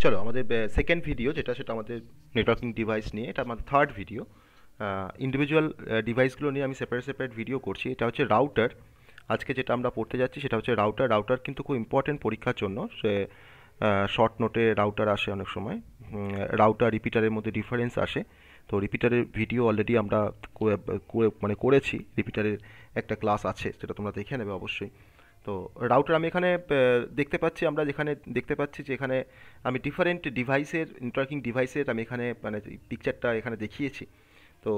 চলো আমাদের second video যেটা সেটা আমাদের নেটওয়ার্কিং ডিভাইস নিয়ে, এটা আমাদের থার্ড ভিডিও। ইন্ডিভিজুয়াল ডিভাইসগুলো নিয়ে আমি সেপারেট সেপারেট ভিডিও করছি। এটা হচ্ছে রাউটার। আজকে যেটা আমরা পড়তে যাচ্ছি সেটা হচ্ছে রাউটার। রাউটার কিন্তু খুব ইম্পর্টেন্ট পরীক্ষার জন্য। সে শর্ট নোটে রাউটার আসে অনেক সময়। রাউটার রিপিটারের মধ্যে ডিফারেন্স আসে। তো রিপিটারের ভিডিও অলরেডি আমরা করেছি। রিপিটারের একটা ক্লাস আছে, সেটা তোমরা দেখে নেবে অবশ্যই। তো রাউটার আমি এখানে দেখতে পাচ্ছি, আমরা যেখানে দেখতে পাচ্ছি যে এখানে আমি ডিফারেন্ট ডিভাইসের, নেটওয়ার্কিং ডিভাইসের আমি এখানে পিকচারটা এখানে দেখিয়েছি। তো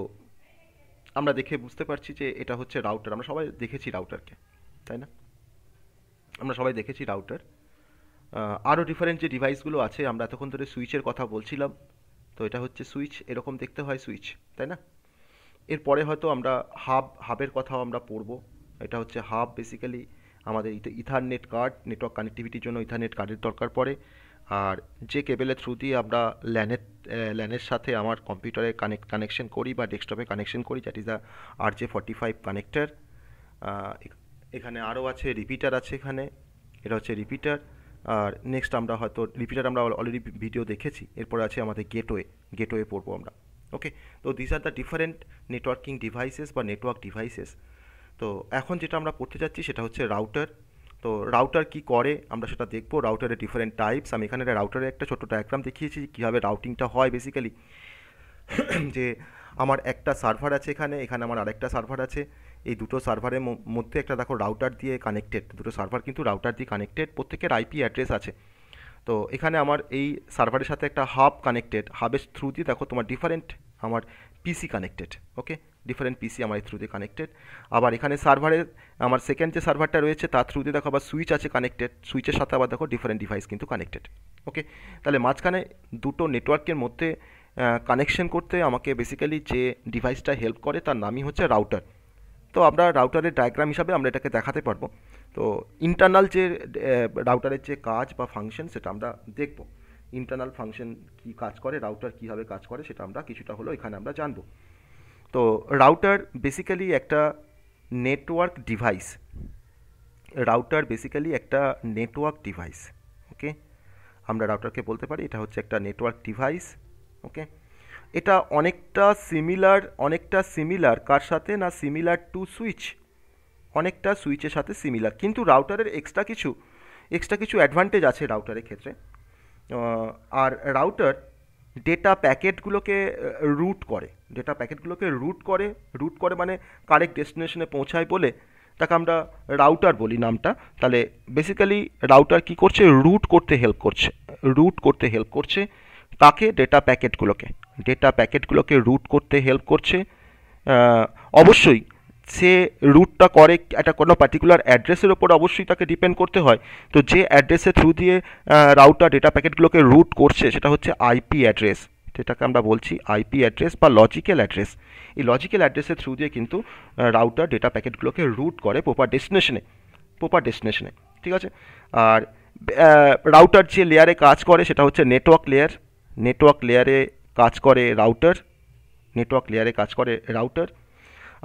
আমরা দেখে বুঝতে পারছি যে এটা হচ্ছে রাউটার। আমরা সবাই দেখেছি রাউটারকে, তাই না? আমরা সবাই দেখেছি রাউটার। আরও ডিফারেন্ট যে ডিভাইসগুলো আছে, আমরা এতক্ষণ ধরে সুইচের কথা বলছিলাম। তো এটা হচ্ছে সুইচ, এরকম দেখতে হয় সুইচ, তাই না? এরপরে হয়তো আমরা হাবের কথাও আমরা পড়বো। এটা হচ্ছে হাব। বেসিক্যালি আমাদের ইথারনেট কার্ড, নেটওয়ার্ক কানেক্টিভিটির জন্য ইথারনেট কার্ডের দরকার পড়ে। আর যে কেবেলের থ্রু দিয়ে আমরা ল্যানের সাথে আমার কম্পিউটারে কানেকশন করি বা ডেস্কটপে কানেকশন করি, that is the RJ45 connector. এখানে আরও আছে রিপিটার আছে এখানে, এটা হচ্ছে রিপিটার। আর নেক্সট আমরা হয়তো রিপিটার আমরা অলরেডি ভিডিও দেখেছি। এরপরে আছে আমাদের গেটওয়ে পড়বো আমরা। ওকে, তো this are the different networking devices বা নেটওয়ার্ক ডিভাইসেস। তো এখন যেটা আমরা পড়তে যাচ্ছি সেটা হচ্ছে রাউটার। তো রাউটার কি করে আমরা সেটা দেখবো। রাউটারের ডিফারেন্ট টাইপস। আমি এখানে রাউটারের একটা ছোটো ডায়াগ্রাম দেখিয়েছি কীভাবে রাউটিংটা হয়। বেসিক্যালি যে আমার একটা সার্ভার আছে এখানে, এখানে আমার আরেকটা সার্ভার আছে। এই দুটো সার্ভারের মধ্যে একটা দেখো রাউটার দিয়ে কানেক্টেড। দুটো সার্ভার কিন্তু রাউটার দিয়ে কানেক্টেড, প্রত্যেকের আইপি অ্যাড্রেস আছে। তো এখানে আমার এই সার্ভারের সাথে একটা হাব কানেক্টেড। হাবের থ্রু দিয়ে দেখো তোমার ডিফারেন্ট আমার পিসি কানেক্টেড। ওকে, ডিফারেন্ট পিসি আমার এই থ্রু দিয়ে কানেক্টেড। আবার এখানে সার্ভারের আমার সেকেন্ড যে সার্ভারটা রয়েছে তার থ্রু দিয়ে দেখো আবার সুইচ আছে কানেক্টেড। সুইচের সাথে আবার দেখো ডিফারেন্ট ডিভাইস কিন্তু কানেক্টেড। ওকে, তাহলে মাঝখানে দুটো নেটওয়ার্কের মধ্যে কানেকশন করতে আমাকে বেসিক্যালি যে ডিভাইসটা হেল্প করে তার নামই হচ্ছে রাউটার। তো আমরা রাউটারের ডায়াগ্রাম হিসাবে আমরা এটাকে দেখাতে পারবো। তো ইন্টারনাল যে রাউটারের যে কাজ বা ফাংশন সেটা আমরা দেখব। ইন্টারনাল ফাংশন কি কাজ করে, রাউটার কীভাবে কাজ করে, সেটা আমরা কিছুটা হলো এখানে আমরা জানবো। তো রাউটার বেসিক্যালি একটা নেটওয়ার্ক ডিভাইস। রাউটার বেসিক্যালি একটা নেটওয়ার্ক ডিভাইস। ওকে, আমরা রাউটারকে বলতে পারি এটা হচ্ছে একটা নেটওয়ার্ক ডিভাইস। ওকে, এটা অনেকটা সিমিলার কার সাথে না, সিমিলার টু সুইচ। অনেকটা সুইচের সাথে সিমিলার, কিন্তু রাউটারের এক্সট্রা কিছু অ্যাডভান্টেজ আছে রাউটারের ক্ষেত্রে। আর রাউটার ডেটা প্যাকেটগুলোকে রুট করে মানে কারেক্ট ডেস্টিনেশনে পৌঁছায় বলে তাকে আমরা রাউটার বলি নামটা। তাহলে বেসিক্যালি রাউটার কি করছে, রুট করতে হেল্প করছে তাকে ডেটা প্যাকেটগুলোকে রুট করতে হেল্প করছে। অবশ্যই সে রুটটা করে একটা কোনো পার্টিকুলার অ্যাড্রেসের ওপর অবশ্যই তাকে ডিপেন্ড করতে হয়। তো যে অ্যাড্রেসের থ্রু দিয়ে রাউটার ডেটা প্যাকেটগুলোকে রুট করছে সেটা হচ্ছে আইপি অ্যাড্রেস, যেটাকে আমরা বলছি আইপি অ্যাড্রেস বা লজিক্যাল অ্যাড্রেস। এই লজিক্যাল অ্যাড্রেসের থ্রু দিয়ে কিন্তু রাউটার ডেটা প্যাকেটগুলোকে রুট করে প্রপার ডেস্টিনেশনে। ঠিক আছে। আর রাউটার যে লেয়ারে কাজ করে সেটা হচ্ছে নেটওয়ার্ক লেয়ারে কাজ করে রাউটার।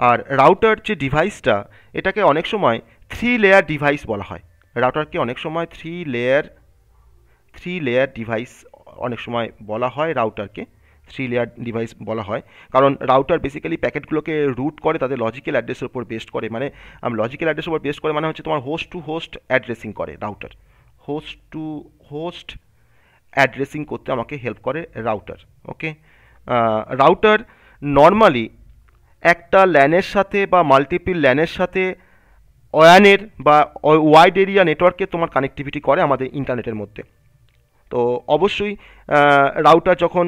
আর রাউটার যে ডিভাইসটা, এটাকে অনেক সময় 3 লেয়ার ডিভাইস বলা হয়। রাউটারকে অনেক সময় 3 লেয়ার ডিভাইস অনেক সময় বলা হয় রাউটারকে 3 লেয়ার ডিভাইস বলা হয়। কারণ রাউটার বেসিক্যালি প্যাকেটগুলোকে রুট করে তাদের লজিক্যাল অ্যাড্রেসের উপর বেস্ট করে। মানে লজিক্যাল অ্যাড্রেসের উপর বেস্ট করে মানে হচ্ছে তোমার হোস্ট টু হোস্ট অ্যাড্রেসিং করে router. Host to host addressing করতে আমাকে হেল্প করে রাউটার। ওকে, রাউটার নর্মালি একটা ল্যানের সাথে বা মাল্টিপল ল্যানের সাথে ওয়ানের বা ওয়াইড এরিয়া নেটওয়ার্কে তোমার কানেক্টিভিটি করে আমাদের ইন্টারনেটের মধ্যে। তো অবশ্যই রাউটার যখন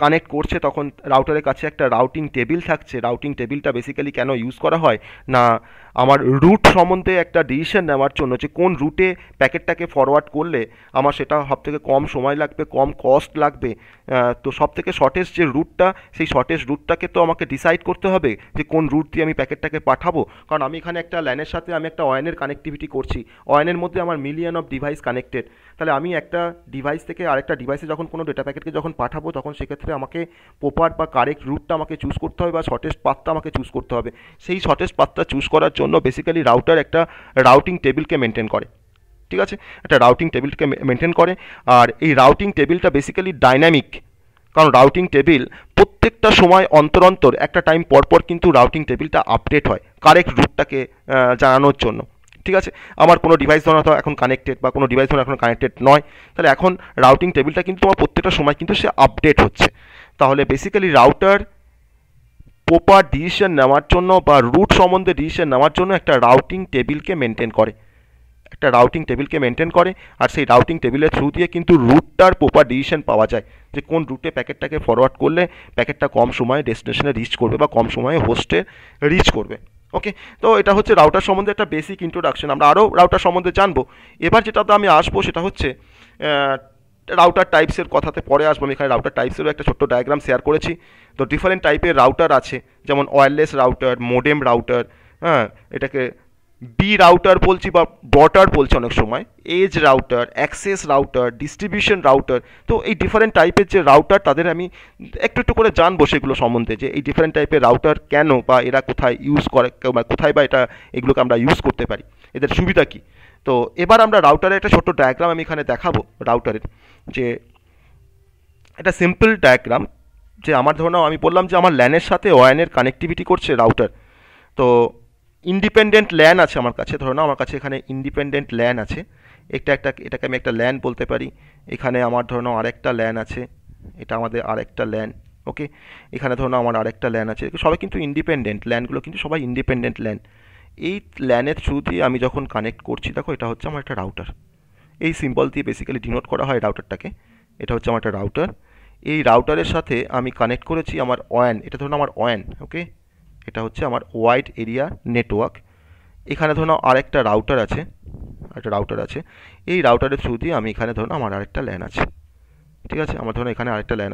কানেক্ট করছে তখন রাউটারের কাছে একটা রাউটিং টেবিল থাকছে। রাউটিং টেবিলটা বেসিক্যালি কেন ইউজ করা হয় না, আমার রুট সম্বন্ধে একটা ডিসিশন নেওয়ার জন্য যে কোন রুটে প্যাকেটটাকে ফরওয়ার্ড করলে আমার সেটা সবথেকে কম সময় লাগবে, কম কস্ট লাগবে। তো সবথেকে শর্টেস্ট যে রুটটা, সেই শর্টেস্ট রুটটাকে তো আমাকে ডিসাইড করতে হবে যে কোন রুট দিয়ে আমি প্যাকেটটাকে পাঠাবো। কারণ আমি এখানে একটা ল্যানের সাথে আমি একটা ওয়ানের কানেক্টিভিটি করছি, ওয়ানের মধ্যে আমার মিলিয়ন অফ ডিভাইস কানেক্টেড। তাহলে আমি একটা ডিভাইস থেকে আরেকটা ডিভাইসে যখন কোনো ডেটা প্যাকেটকে যখন পাঠাবো তখন সেক্ষেত্রে আমাকে প্রপার বা কারেক্ট রুটটা আমাকে চুজ করতে হবে বা শর্টেস্ট পাথটা আমাকে চুজ করতে হবে। সেই শর্টেস্ট পাথটা চুজ করার জন্য বেসিক্যালি রাউটার একটা রাউটিং টেবিলকে মেনটেন করে। ঠিক ঠিক আছে, একটা রাউটিং টেবিলকে মেনটেন করে। আর এই রাউটিং টেবিলটা বেসিক্যালি ডাইনামিক, কারণ রাউটিং টেবিল প্রত্যেকটা সময় অন্তর অন্তর একটা টাইম পর পর কিন্তু রাউটিং টেবিলটা আপডেট হয় কারেক্ট রুটটাকে জানানোর জন্য। ঠিক আছে, আমার কোনো ডিভাইস ধরুন হয়তো এখন কানেক্টেড বা কোনো ডিভাইস ধরুন এখন কানেক্টেড নয়, তাহলে এখন রাউটিং টেবিলটা কিন্তু আমার প্রত্যেকটা সময় কিন্তু সে আপডেট হচ্ছে। তাহলে বেসিক্যালি রাউটার প্রপার ডিসিশন নেওয়ার জন্য বা রুট সম্বন্ধে ডিসিশন নেওয়ার জন্য একটা রাউটিং টেবিলকে মেনটেন করে, একটা রাউটিং টেবিলকে মেনটেন করে। আর সেই রাউটিং টেবিলের থ্রু দিয়ে কিন্তু রুটটার প্রপার ডিসিশন পাওয়া যায় যে কোন রুটে প্যাকেটটাকে ফরওয়ার্ড করলে প্যাকেটটা কম সময়ে ডেস্টিনেশনে রিচ করবে বা কম সময়ে হোস্টে রিচ করবে। ওকে, তো এটা হচ্ছে রাউটার সম্বন্ধে একটা বেসিক ইন্ট্রোডাকশন। আমরা আরও রাউটার সম্বন্ধে জানবো। এবার যেটাতে আমি আসবো সেটা হচ্ছে রাউটার টাইপসের কথাতে পরে আসবো। আমি এখানে রাউটার টাইপসেরও একটা ছোট্ট ডায়াগ্রাম শেয়ার করেছি। তো ডিফারেন্ট টাইপের রাউটার আছে, যেমন ওয়্যারলেস রাউটার, মোডেম রাউটার, হ্যাঁ, এটাকে বি রাউটার বলছি বা ব্রডার বলছি অনেক সময়, edge router, access router, distribution router. তো এই ডিফারেন্ট টাইপের যে রাউটার তাদের আমি একটু একটু করে জানবো সেগুলো সম্বন্ধে, যে এই ডিফারেন্ট টাইপের রাউটার কেন বা এরা কোথায় ইউজ করে, কোথায় বা এটা এগুলোকে আমরা ইউজ করতে পারি, এদের সুবিধা কী। তো এবার আমরা রাউটারের একটা ছোট্ট ডায়াগ্রাম আমি এখানে দেখাবো রাউটারের, যে এটা সিম্পল ডায়াগ্রাম, যে আমার ধরুন আমি বললাম যে আমার ল্যানের সাথে ওয়ানের কানেক্টিভিটি করছে রাউটার। তো ইন্ডিপেন্ডেন্ট ল্যান আছে আমার কাছে, ধরুন আমার কাছে এখানে ইন্ডিপেন্ডেন্ট ল্যান আছে, এটাকে আমি একটা ল্যান বলতে পারি। এখানে আমার ধরুন আরেকটা ল্যান আছে, এটা আমাদের আরেকটা ল্যান। ওকে, এখানে ধরুন আমার আরেকটা ল্যান আছে, সবাই কিন্তু ইন্ডিপেন্ডেন্ট, ল্যানগুলো কিন্তু সবাই ইন্ডিপেন্ডেন্ট ল্যান। এই ল্যানের থ্রু দিয়ে আমি যখন কানেক্ট করছি, দেখো এটা হচ্ছে আমার একটা রাউটার, এই সিম্বল দিয়ে বেসিক্যালি ডিনোট করা হয় রাউটারটাকে। এটা হচ্ছে আমার একটা রাউটার, এই রাউটারের সাথে আমি কানেক্ট করেছি আমার ওয়ান, এটা ধরুন আমার ওয়ান। ওকে, এটা হচ্ছে আমার ওয়াইড এরিয়া নেটওয়ার্ক। এখানে ধরুন আরেকটা রাউটার আছে, এই রাউটারের থ্রু দিয়ে আমি এখানে ধরুন আমার আরেকটা ল্যান আছে। ঠিক আছে, আমার ধরুন এখানে আরেকটা ল্যান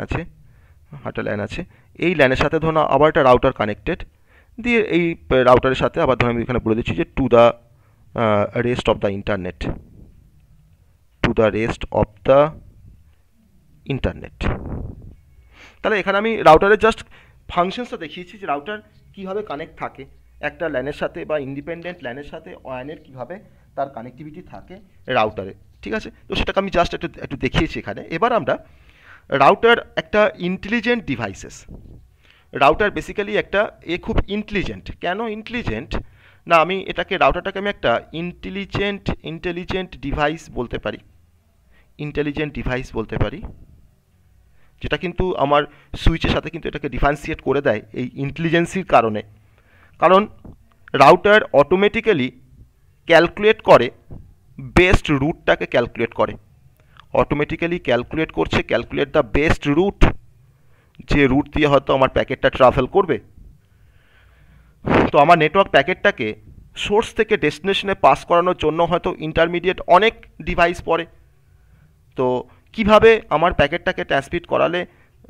আছে, এই ল্যানের সাথে ধরুন আবার একটা রাউটার কানেক্টেড, দিয়ে এই রাউটারের সাথে আবার ধরুন আমি এখানে বলে দিচ্ছি যে to the rest of the internet, তাহলে এখানে আমি রাউটারের জাস্ট ফাংশনসটা দেখিয়েছি যে রাউটার কীভাবে কানেক্ট থাকে একটা ল্যানের সাথে বা ইন্ডিপেন্ডেন্ট ল্যানের সাথে ওয়ানের কীভাবে তার কানেক্টিভিটি থাকে রাউটারে। ঠিক আছে, তো সেটাকে আমি জাস্ট একটু দেখিয়েছি এখানে। এবার আমরা রাউটার একটা ইন্টেলিজেন্ট ডিভাইসেস, রাউটার বেসিক্যালি একটা খুব ইন্টেলিজেন্ট। কেন ইন্টেলিজেন্ট না, আমি রাউটারটাকে আমি একটা ইন্টেলিজেন্ট ডিভাইস বলতে পারি, যেটা কিন্তু আমার সুইচের সাথে কিন্তু এটাকে ডিফারেন্সিয়েট করে দেয় এই ইন্টেলিজেন্সির কারণে। কারণ রাউটার অটোমেটিক্যালি ক্যালকুলেট করে, বেস্ট রুটটাকে ক্যালকুলেট দ্য বেস্ট রুট, যে রুট দিয়ে হয়তো আমার প্যাকেটটা ট্রাভেল করবে। তো আমার নেটওয়ার্ক প্যাকেটটাকে সোর্স থেকে ডেস্টিনেশনে পাস করানোর জন্য হয়তো ইন্টারমিডিয়েট অনেক ডিভাইস পড়ে। তো কিভাবে আমার প্যাকেটটাকে ট্রান্সমিট করালে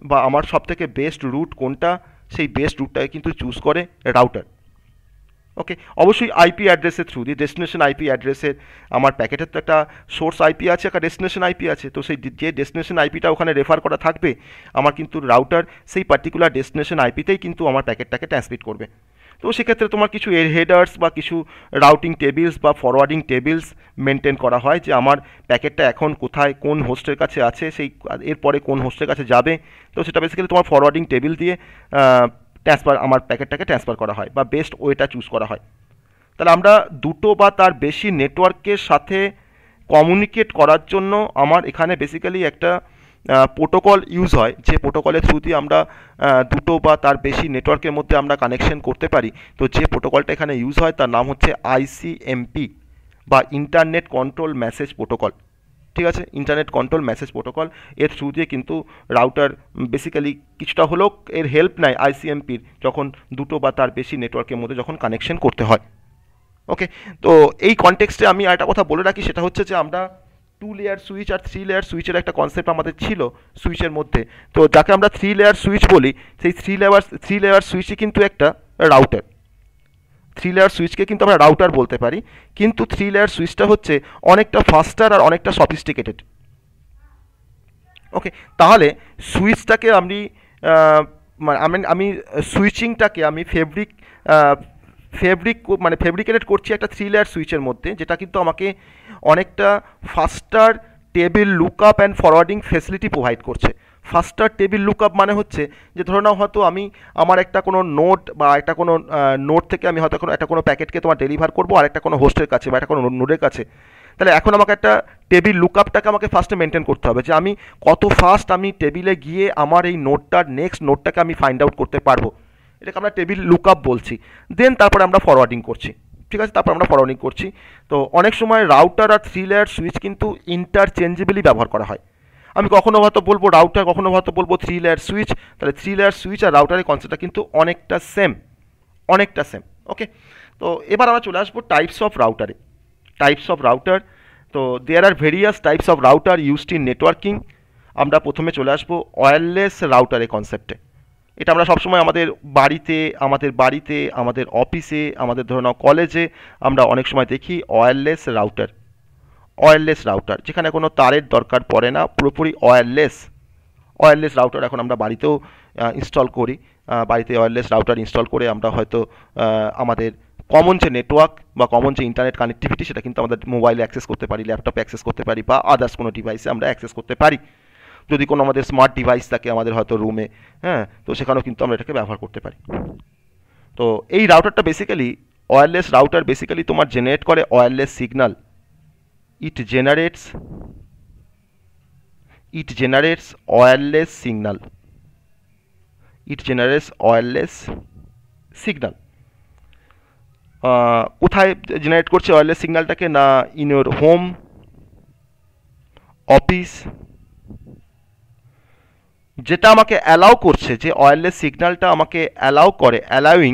বা আমার সবথেকে বেস্ট রুট কোনটা, সেই বেস্ট রুটটাকে কিন্তু চুজ করে রাউটার। ওকে, অবশ্যই আইপি অ্যাড্রেসের থ্রু দিয়ে, ডেস্টিনেশন আইপি অ্যাড্রেসের, আমার প্যাকেটের তো একটা সোর্স আইপি আছে, একটা ডেস্টিনেশন আইপি আছে, তো সেই যে ডেস্টিনেশন আইপিটা ওখানে রেফার করা থাকবে, আমার কিন্তু রাউটার সেই পার্টিকুলার ডেস্টিনেশন আইপিতেই কিন্তু আমার প্যাকেটটাকে ট্রান্সমিট করবে। তো সেক্ষেত্রে তোমার কিছু হেডার্স বা কিছু রাউটিং টেবিলস বা ফরওয়ার্ডিং টেবিলস মেনটেন করা হয়, যে আমার প্যাকেটটা এখন কোথায় কোন হোস্টের কাছে আছে, সেই এরপরে কোন হোস্টের কাছে যাবে। তো সেটা বেসিক্যালি তোমার ফরওয়ার্ডিং টেবিল দিয়ে আমার প্যাকেটটাকে ট্রান্সফার করা হয় বা বেস্ট ওয়েটা চুজ করা হয়। তাহলে আমরা দুটো বা তার বেশি নেটওয়ার্কের সাথে কমিউনিকেট করার জন্য আমার এখানে বেসিক্যালি একটা প্রোটোকল ইউজ হয়, যে প্রোটোকলের থ্রু দিয়ে আমরা দুটো বা তার বেশি নেটওয়ার্কের মধ্যে আমরা কানেকশন করতে পারি। তো যে প্রোটোকলটা এখানে ইউজ হয় তার নাম হচ্ছে আইসিএমপি বা ইন্টারনেট কন্ট্রোল মেসেজ প্রোটোকল। ঠিক আছে, ইন্টারনেট কন্ট্রোল মেসেজ প্রোটোকল, এর থ্রু দিয়ে কিন্তু রাউটার বেসিক্যালি কিছুটা হলেও এর হেল্প নেয় আইসিএমপির, যখন দুটো বা তার বেশি নেটওয়ার্কের মধ্যে যখন কানেকশন করতে হয়। ওকে, তো এই কনটেক্সটে আমি একটা কথা বলে রাখি, সেটা হচ্ছে যে আমরা 2 লেয়ার সুইচ আর 3 লেয়ার সুইচের একটা কনসেপ্ট আমাদের ছিল সুইচের মধ্যে। তো যাকে আমরা 3 লেয়ার সুইচ বলি, সেই 3 লেয়ার সুইচই কিন্তু একটা রাউটার। 3 লেয়ার সুইচকে কিন্তু আমরা রাউটার বলতে পারি, কিন্তু 3 লেয়ার সুইচটা হচ্ছে অনেকটা ফাস্টার আর অনেকটা সফিস্টিকেটেড। ওকে, তাহলে সুইচটাকে আমি সুইচিংটাকে আমি ফেব্রিক মানে ফেব্রিকেটেড করছি একটা 3 লেয়ার সুইচের মধ্যে, যেটা কিন্তু আমাকে অনেকটা faster table lookup and forwarding facility provide করছে। ফাস্টার টেবিল লুকআপ মানে হচ্ছে যে ধরে নাও হয়তো আমি আমার একটা কোনো নোট বা একটা কোনো নোট থেকে আমি হয়তো কোনো একটা কোনো প্যাকেটকে তোমার ডেলিভার করবো আর একটা কোনো হোস্টের কাছে বা একটা কোনো নোডের কাছে, তাহলে এখন আমাকে একটা টেবিল লুকআপটাকে আমাকে ফার্স্টে মেনটেন করতে হবে যে আমি কত ফাস্ট আমি টেবিলে গিয়ে আমার এই নোটটার নেক্সট নোটটাকে আমি ফাইন্ড আউট করতে পারবো, এটাকে আমরা টেবিল লুকআপ বলছি। দেন তারপরে আমরা ফরওয়ার্ডিং করছি, ঠিক আছে, তারপর আমরা ফরওয়ার্ডিং করছি। তো অনেক সময় রাউটার আর 3 লেয়ার সুইচ কিন্তু ইন্টারচেঞ্জেবলি ব্যবহার করা হয়। আমি কখনো হয়তো বলবো রাউটার, কখনো হয়তো বলবো 3 লেয়ার সুইচ, তাহলে 3 লেয়ার সুইচ আর রাউটারের কনসেপ্টটা কিন্তু অনেকটা সেম, অনেকটা সেম। ওকে, তো এবার আমরা চলে আসবো টাইপস অফ রাউটারে। টাইপস অফ রাউটার, তো there are various types of router used in networking. আমরা প্রথমে চলে আসবো ওয়্যারলেস রাউটারের কনসেপ্টে। এটা আমরা সবসময় আমাদের বাড়িতে আমাদের অফিসে, আমাদের ধরে নাও কলেজে আমরা অনেক সময় দেখি ওয়্যারলেস রাউটার। ওয়্যারলেস রাউটার যেখানে কোনো তারের দরকার পড়ে না, পুরোপুরি ওয়্যারলেস। ওয়্যারলেস রাউটার এখন আমরা বাড়িতেও ইনস্টল করি। বাড়িতে ওয়্যারলেস রাউটার ইনস্টল করে আমরা হয়তো আমাদের কমন যে নেটওয়ার্ক বা কমন যে ইন্টারনেট কানেক্টিভিটি সেটা কিন্তু আমাদের মোবাইলে অ্যাক্সেস করতে পারি, ল্যাপটপে অ্যাক্সেস করতে পারি বা আদার্স কোনো ডিভাইসে আমরা অ্যাক্সেস করতে পারি। যদি কোনো আমাদের স্মার্ট ডিভাইস থাকে আমাদের হয়তো রুমে, হ্যাঁ, তো সেখানেও কিন্তু আমরা এটাকে ব্যবহার করতে পারি। তো এই রাউটারটা বেসিক্যালি, ওয়্যারলেস রাউটার বেসিক্যালি তোমার জেনারেট করে wireless signal. It generates it generates wireless signal. It generates wireless signal. কোথায় জেনারেট করছে ওয়্যারলেস সিগন্যালটাকে? না ইন ইউর হোম, অফিস। যেটা আমাকে অ্যালাউ করছে, যে ওয়্যারলেস সিগন্যালটা আমাকে অ্যালাউ করে, allowing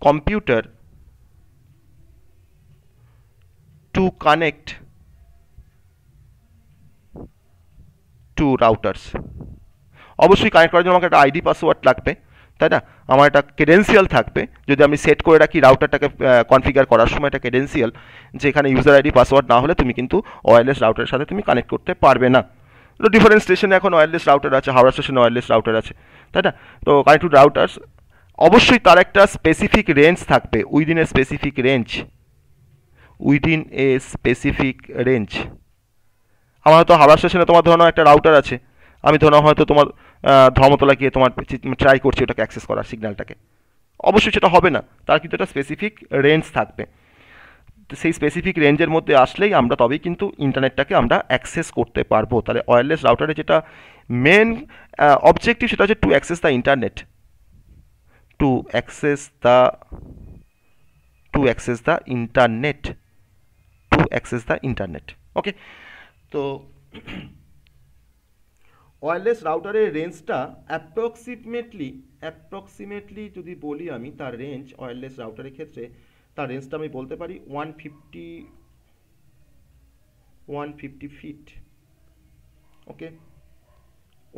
computer to connect to routers. অবশ্যই কানেক্ট করার জন্য আমাকে একটা আইডি পাসওয়ার্ড লাগবে, তাই না? আমার একটা ক্রেডেন্সিয়াল থাকবে, যদি আমি সেট করে রাখি রাউটারটাকে কনফিগার করার সময় একটা ক্রেডেন্সিয়াল, যে এখানে ইউজার আইডি পাসওয়ার্ড না হলে তুমি কিন্তু ওয়্যারলেস রাউটারের সাথে তুমি কানেক্ট করতে পারবে না। তো ডিফারেন্ট স্টেশনে এখন ওয়্যারলেস রাউটার আছে, হাওড়া স্টেশনে ওয়্যারলেস রাউটার আছে, তাই না? তো কানেক্ট টু রাউটার্স, অবশ্যই তার একটা স্পেসিফিক রেঞ্জ থাকবে, within a specific range, within a specific range. আমার হয়তো হাওড়া স্টেশনে তোমার ধরো একটা রাউটার আছে, আমি ধরো হয়তো তোমার ধর্মতলা গিয়ে তোমার ট্রাই করছি ওটাকে অ্যাক্সেস করার সিগন্যালটাকে, অবশ্যই সেটা হবে না, তার কিন্তু একটা স্পেসিফিক রেঞ্জ থাকবে। তো সেই স্পেসিফিক রেঞ্জের মধ্যে আসলেই আমরা তবেই কিন্তু ইন্টারনেটটাকে আমরা অ্যাক্সেস করতে পারবো। তাহলে ওয়্যারলেস রাউটারে যেটা মেন অবজেক্টিভ সেটা হচ্ছে to access the internet, to access the to access the internet, to access the internet. Okay, তো ওয়্যারলেস রাউটারের রেঞ্জটা অ্যাপ্রক্সিমেটলি যদি বলি আমি, তার রেঞ্জ ওয়্যারলেস রাউটারের ক্ষেত্রে তার রেঞ্জটা আমি বলতে পারি 150 ফিট। ওকে,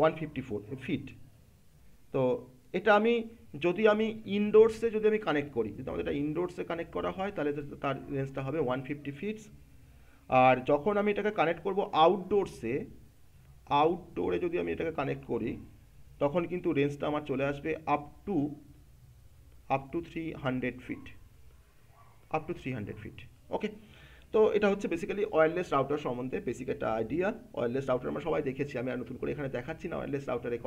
154 ফিট। তো এটা আমি যদি আমি ইনডোরসে যদি আমি কানেক্ট করি, যদি আমাদের এটা ইনডোরসে কানেক্ট করা হয় তাহলে তার রেঞ্জটা হবে 150 ফিটস। আর যখন আমি এটাকে কানেক্ট করব আউটডোরে যদি আমি এটাকে কানেক্ট করি তখন কিন্তু রেঞ্জটা আমার চলে আসবে up to 300 feet, up to 300 feet. Okay, তো এটা হচ্ছে বেসিক্যালি ওয়্যারলেস রাউটার সম্বন্ধে বেসিক একটা আইডিয়া। ওয়্যারলেস রাউটার আমরা সবাই দেখেছি, আমি আর নতুন করে এখানে দেখাচ্ছি না ওয়্যারলেস রাউটারের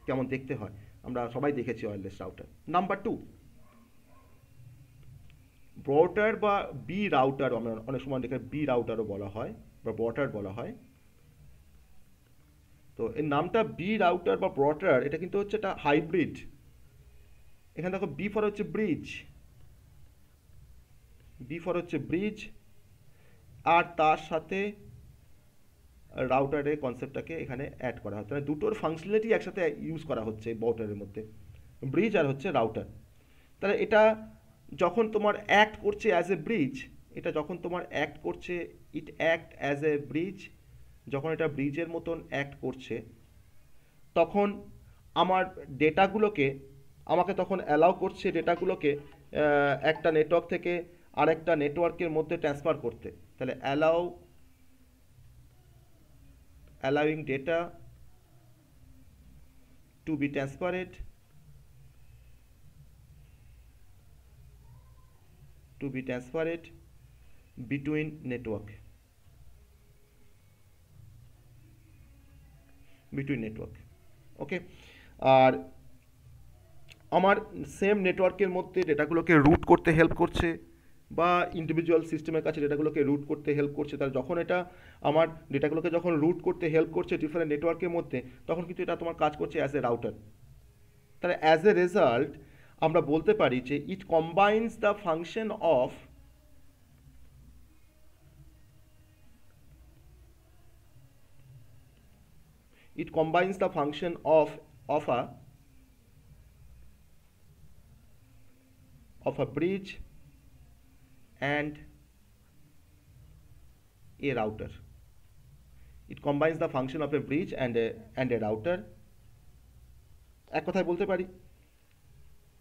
কেমন দেখতে হয়, আমরা সবাই দেখেছি ওয়্যারলেস রাউটার। নাম্বার 2, ব্রটার বা বি রাউটার, আমরা অনেক সময় দেখে বি রাউটারও বলা হয় বা ব্রটার বলা হয়। তো এর নামটা বি রাউটার বা ব্রটার, এটা কিন্তু হচ্ছে একটা হাইব্রিড। এখানে দেখো বি ফর হচ্ছে ব্রিজ, আর তার সাথে রাউটারের কনসেপ্টটাকে এখানে অ্যাড করা হচ্ছে, মানে দুটোর ফাংশনালিটি একসাথে ইউজ করা হচ্ছে ব্রটারের মধ্যে, ব্রিজ আর হচ্ছে রাউটার। তাহলে এটা যখন তোমার অ্যাক্ট করছে as a bridge, it act as a bridge, যখন এটা ব্রিজের মতন অ্যাক্ট করছে তখন আমার ডেটাগুলোকে আমাকে তখন অ্যালাউ করছে ডেটাগুলোকে একটা নেটওয়ার্ক থেকে আরেকটা নেটওয়ার্কের মধ্যে ট্রান্সফার করতে। তাহলে allowing data to be transferred to be transferred between network. ওকে, আর আমার সেম নেটওয়ার্কের মধ্যে ডেটাগুলোকে রুট করতে হেল্প করছে বা ইন্ডিভিজুয়াল সিস্টেমের কাছে ডেটাগুলোকে রুট করতে হেল্প করছে। তাহলে যখন এটা আমার ডেটাগুলোকে যখন রুট করতে হেল্প করছে ডিফারেন্ট নেটওয়ার্কের মধ্যে, তখন কিন্তু এটা তোমার কাজ করছে অ্যাজ এ রাউটার। তাহলে অ্যাজ এ রেজাল্ট আমরা বলতে পারি যে it combines the function of a bridge and a router. It combines the function of a bridge and a router. এক কথায় বলতে পারি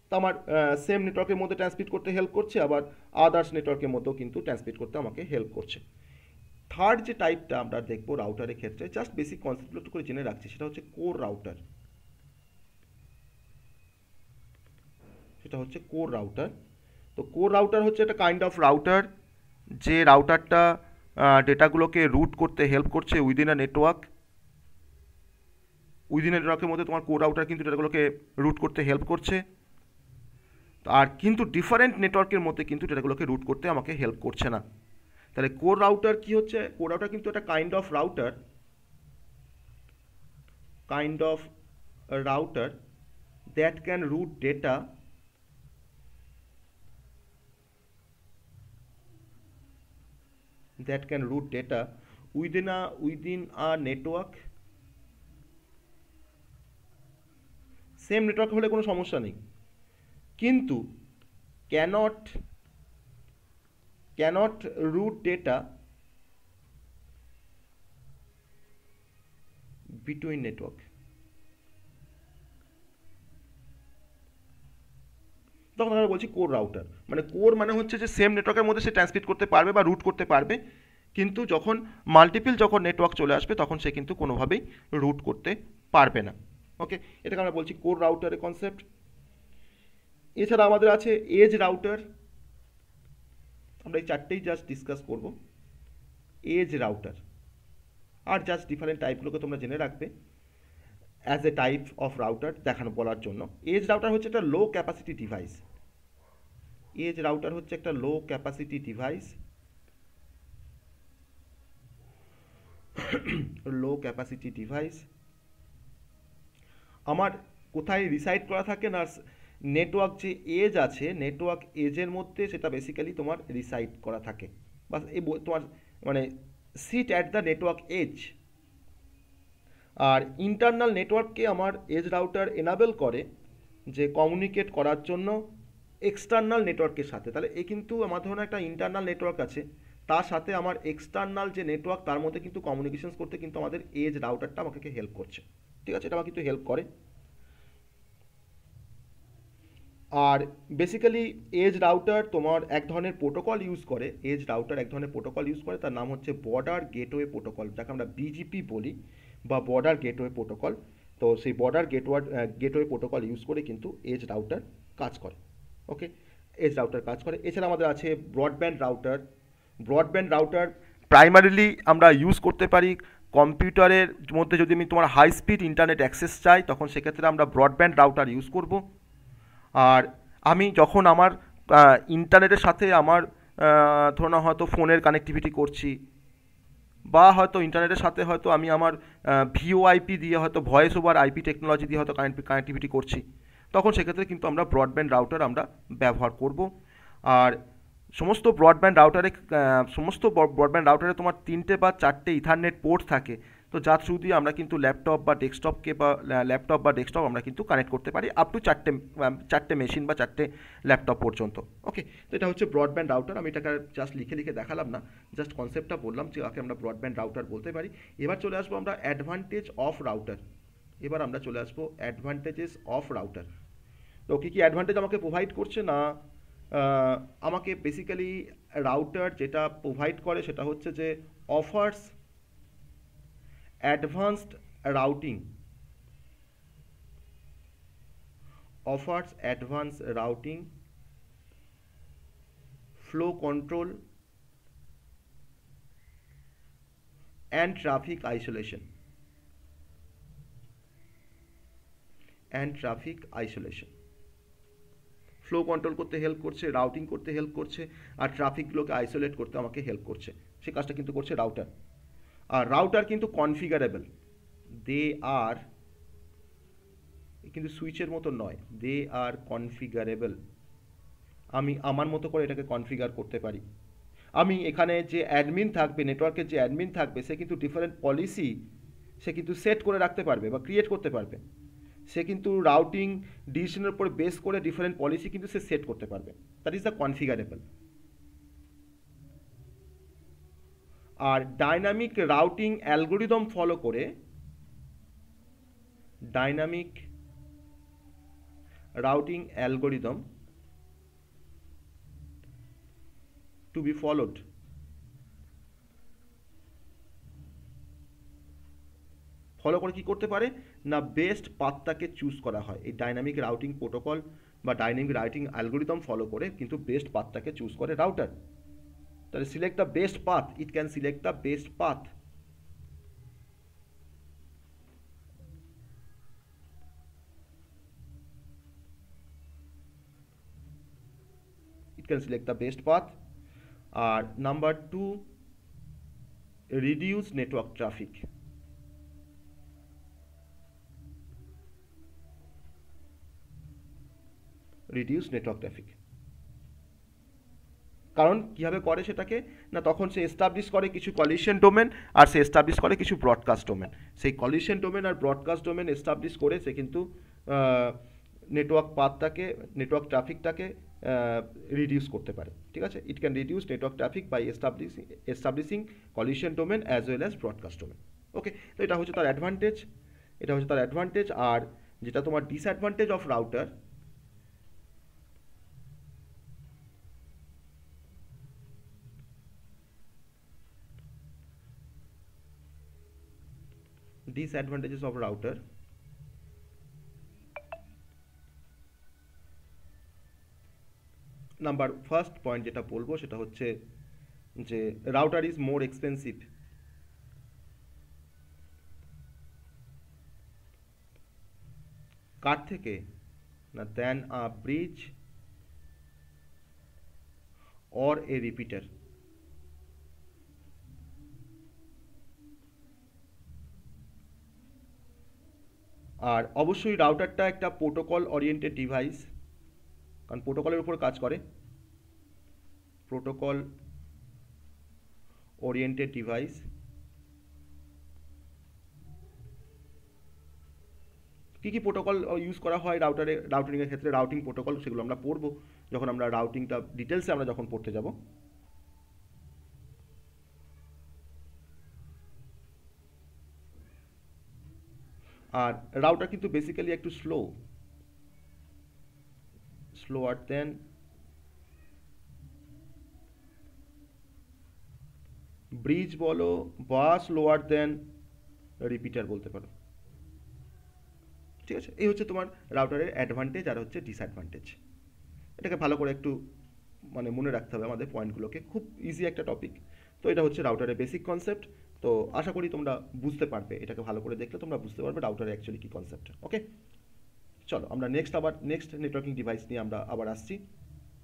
তো আমার সেম নেটওয়ার্কের মধ্যে ট্রান্সমিট করতে হেল্প করছে, আবার আদার্স নেটওয়ার্কের মধ্যেও কিন্তু ট্রান্সমিট করতে আমাকে হেল্প করছে। থার্ড যে টাইপটা আমরা দেখবো রাউটারের ক্ষেত্রে, জাস্ট বেসিক কনসেপ্টগুলো একটু করে জেনে রাখছি, সেটা হচ্ছে কোর রাউটার। তো কোর রাউটার হচ্ছে একটা কাইন্ড অফ রাউটার, যে রাউটারটা ডেটাগুলোকে রুট করতে হেল্প করছে within a network. Within a নেটওয়ার্কের মধ্যে তোমার কোর রাউটার কিন্তু ডেটাগুলোকে রুট করতে হেল্প করছে, আর কিন্তু ডিফারেন্ট নেটওয়ার্কের মধ্যে কিন্তু ডেটাগুলোকে রুট করতে আমাকে হেল্প করছে না। তাহলে কোর রাউটার কি হচ্ছে? কোর রাউটার কিন্তু একটা kind of router that can route data within a network. Same network হলে কোনো সমস্যা নেই, কিন্তু cannot route data between network. তখন আমরা বলছি কোর রাউটার। মানে কোর মানে হচ্ছে যে সেম নেটওয়ার্কের মধ্যে সে ট্রান্সমিট করতে পারবে বা রুট করতে পারবে, কিন্তু যখন মাল্টিপল নেটওয়ার্ক চলে আসবে তখন সে কিন্তু কোনোভাবেই রুট করতে পারবে না। ওকে, এটাকে আমরা বলছি কোর রাউটারের কনসেপ্ট। এছাড়া আমাদের আছে এজ রাউটার। আমরা এই চারটেই জাস্ট ডিসকাস করব। এজ রাউটার আর জাস্ট ডিফারেন্ট টাইপগুলোকে তোমরা জেনে রাখবে as a type of router দেখানো বলার জন্য। এজ রাউটার হচ্ছে একটা লো ক্যাপাসিটি ডিভাইস। আমার কোথায় রিসাইড করা থাকে না, নেটওয়ার্ক যে এজ আছে, নেটওয়ার্ক এজের মধ্যে সেটা বেসিক্যালি তোমার রিসাইড করা থাকে, বাস এই তোমার মানে sit at the network edge. আর ইন্টারনাল নেটওয়ার্ককে আমার এজ রাউটার এনাবেল করে যে কমিউনিকেট করার জন্য এক্সটার্নাল নেটওয়ার্কের সাথে। তাহলে এ কিন্তু আমার ধরনের একটা ইন্টারনাল নেটওয়ার্ক আছে, তার সাথে আমার এক্সটার্নাল যে নেটওয়ার্ক তার মধ্যে কিন্তু কমিউনিকেশনস করতে কিন্তু আমাদের এজ রাউটারটা আমাকে হেল্প করছে। ঠিক আছে, এটা আমাকে কিন্তু হেল্প করে। আর বেসিক্যালি এজ রাউটার তোমার এক ধরনের প্রোটোকল ইউজ করে। তার নাম হচ্ছে বর্ডার গেটওয়ে প্রোটোকল, যাকে আমরা বিজিপি বলি বা বর্ডার গেটওয়ে প্রোটোকল। তো সেই বর্ডার গেটওয়ে প্রোটোকল ইউজ করে কিন্তু এজ রাউটার কাজ করে। ওকে, এছাড়া আমাদের আছে ব্রডব্যান্ড রাউটার। প্রাইমারিলি আমরা ইউজ করতে পারি কম্পিউটারের মধ্যে। যদি আমি তোমার হাই স্পিড ইন্টারনেট অ্যাক্সেস চাই, তখন সেক্ষেত্রে আমরা ব্রডব্যান্ড রাউটার ইউজ করব। আর আমি যখন আমার ইন্টারনেটের সাথে আমার ধরুন হয়তো ফোনের কানেক্টিভিটি করছি, বা হয়তো ইন্টারনেটের সাথে হয়তো আমি আমার ভিওআইপি দিয়ে হয়তো ভয়েস ওভার আইপি টেকনোলজি দিয়ে হয়তো কানেক্টিভিটি করছি, তখন সেক্ষেত্রে কিন্তু আমরা ব্রডব্যান্ড রাউটার আমরা ব্যবহার করব। আর সমস্ত ব্রডব্যান্ড রাউটারে তোমার 3টে বা 4টে ইথারনেট পোর্ট থাকে, তো যার থ্রু দিয়ে আমরা কিন্তু ল্যাপটপ বা ডেস্কটপ আমরা কিন্তু কানেক্ট করতে পারি আপ টু 4টে মেশিন বা 4টে ল্যাপটপ পর্যন্ত। ওকে, তো এটা হচ্ছে ব্রডব্যান্ড রাউটার। আমি এটাকে জাস্ট লিখে দেখালাম না, জাস্ট কনসেপ্টটা বললাম যে আগে আমরা ব্রডব্যান্ড রাউটার বলতে পারি। এবার চলে আসবো আমরা অ্যাডভান্টেজেস অফ রাউটার। তো কী অ্যাডভান্টেজ আমাকে প্রোভাইড করছে না, আমাকে বেসিক্যালি রাউটার যেটা প্রোভাইড করে সেটা হচ্ছে যে offers advanced routing flow control and traffic isolation flow control করতে হেল্প করছে, রাউটিং করতে হেল্প করছে, আর ট্রাফিকগুলোকে আইসোলেট করতে আমাকে হেল্প করছে। সে কাজটা কিন্তু করছে রাউটার। আর রাউটার কিন্তু কনফিগারেবল, দে আর, কিন্তু সুইচের মতো নয়, দে আর কনফিগারেবল। আমি আমার মতো করে এটাকে কনফিগার করতে পারি। আমি এখানে যে অ্যাডমিন থাকবে, নেটওয়ার্কের যে অ্যাডমিন থাকবে, সে কিন্তু ডিফারেন্ট পলিসি সে কিন্তু সেট করে রাখতে পারবে বা ক্রিয়েট করতে পারবে। সে কিন্তু রাউটিং ডিসিশনের উপর বেস করে ডিফারেন্ট পলিসি কিন্তু সে সেট করতে পারবে। That is the configurable. আর ডাইনামিক রাউটিং অ্যালগোরিদম ফলো করে, dynamic routing algorithm to be followed, follow করে কি করতে পারে না, বেস্ট পাথটাকে চুজ করা হয়। এই ডাইনামিক রাউটিং প্রোটোকল বা ডাইনামিক রাউটিং অ্যালগোরিদম ফলো করে কিন্তু বেস্ট পাথটাকে চুজ করে রাউটার। তাহলে select the best path, it can select the best path. It can select the best path. আর number 2, reduce network traffic. Reduce network traffic, কারণ কীভাবে করে সেটাকে না, তখন সে এস্টাবলিশ করে কিছু কলিশন ডোমেন আর সে এস্টাবলিশ করে কিছু ব্রডকাস্ট ডোমেন। সেই কলিশন ডোমেন আর ব্রডকাস্ট ডোমেন এস্টাবলিশ করে সে কিন্তু নেটওয়ার্ক পাথটাকে, নেটওয়ার্ক ট্রাফিকটাকে রিডিউস করতে পারে। ঠিক আছে, it can reduce network traffic by establishing collision domain as well as broadcast domain. Okay, তো এটা হচ্ছে তার অ্যাডভান্টেজ, এটা হচ্ছে তার অ্যাডভান্টেজ। আর যেটা তোমার disadvantage of router, disadvantages of router, number first point যেটা বলবো সেটা হচ্ছে যে রাউটার ইজ মোর এক্সপেন্সিভ। কার থেকে না, দেন আ ব্রিজ অর এ রিপিটার। আর অবশ্যই রাউটারটা একটা প্রোটোকল ওরিয়েন্টেড ডিভাইস, কারণ প্রোটোকলের উপর কাজ করে, প্রোটোকল ওরিয়েন্টেড ডিভাইস। কী কী প্রোটোকল ইউজ করা হয় রাউটিংয়ের ক্ষেত্রে, রাউটিং প্রোটোকল, সেগুলো আমরা পড়বো যখন আমরা রাউটিংটা ডিটেলসে আমরা যখন পড়তে যাব। আর রাউটার কিন্তু বেসিক্যালি একটু স্লোয়ার দেন ব্রিজ বলো বা স্লোয়ার দেন রিপিটার বলতে পারো। ঠিক আছে, এই হচ্ছে তোমার রাউটারের অ্যাডভান্টেজ আর হচ্ছে ডিসঅ্যাডভান্টেজ। এটাকে ভালো করে একটু মানে মনে রাখতে হবে আমাদের পয়েন্টগুলোকে, খুব ইজি একটা টপিক। তো এটা হচ্ছে রাউটারের বেসিক কনসেপ্ট। তো আশা করি তোমরা বুঝতে পারবে, এটাকে ভালো করে দেখলে তোমরা বুঝতে পারবে রাউটারে অ্যাকচুয়ালি কী কনসেপ্ট। ওকে, চলো আমরা নেক্সট নেটওয়ার্কিং ডিভাইস নিয়ে আমরা আবার আসছি।